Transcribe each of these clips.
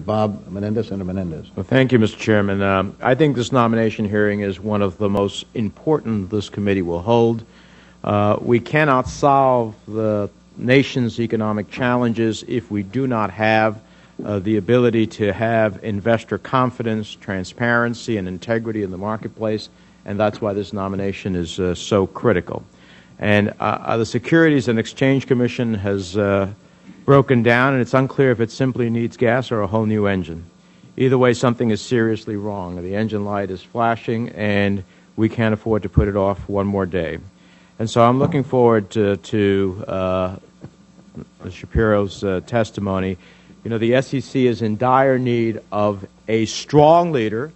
Bob Menendez. Senator Menendez. Well, thank you, Mr. Chairman. I think this nomination hearing is one of the most important this committee will hold. We cannot solve the nation's economic challenges if we do not have the ability to have investor confidence, transparency, and integrity in the marketplace, and that's why this nomination is so critical. And the Securities and Exchange Commission has broken down, and it's unclear if it simply needs gas or a whole new engine. Either way, something is seriously wrong. The engine light is flashing, and we can't afford to put it off one more day. And so I'm looking forward to Schapiro's testimony. You know, the SEC is in dire need of a strong leader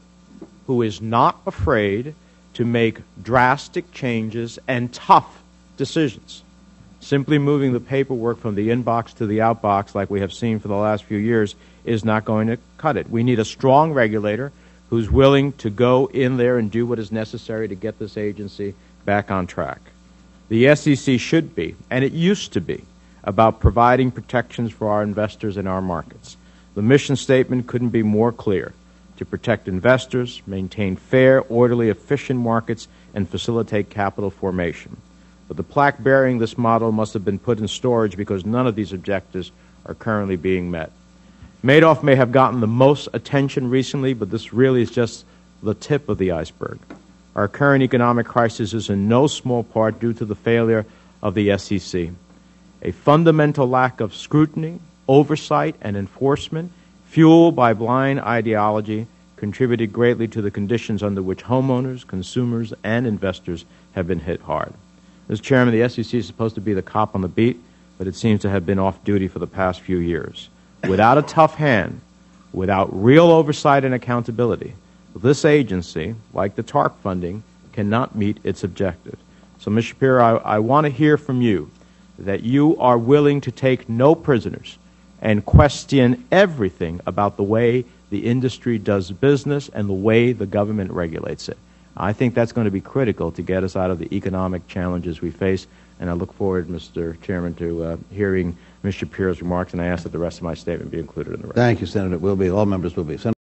who is not afraid to make drastic changes and tough decisions. Simply moving the paperwork from the inbox to the outbox, like we have seen for the last few years, is not going to cut it. We need a strong regulator who's willing to go in there and do what is necessary to get this agency back on track. The SEC should be, and it used to be, about providing protections for our investors in our markets. The mission statement couldn't be more clear: to protect investors, maintain fair, orderly, efficient markets, and facilitate capital formation. But the plaque bearing this model must have been put in storage because none of these objectives are currently being met. Madoff may have gotten the most attention recently, but this really is just the tip of the iceberg. Our current economic crisis is in no small part due to the failure of the SEC. A fundamental lack of scrutiny, oversight, and enforcement, fueled by blind ideology, contributed greatly to the conditions under which homeowners, consumers, and investors have been hit hard. Mr. Chairman, the SEC is supposed to be the cop on the beat, but it seems to have been off duty for the past few years. Without a tough hand, without real oversight and accountability, this agency, like the TARP funding, cannot meet its objective. So, Ms. Schapiro, I want to hear from you that you are willing to take no prisoners and question everything about the way the industry does business and the way the government regulates it. I think that's going to be critical to get us out of the economic challenges we face, and I look forward, Mr. Chairman, to hearing Ms. Schapiro's remarks, and I ask that the rest of my statement be included in the record. Thank you, Senator. All members will be.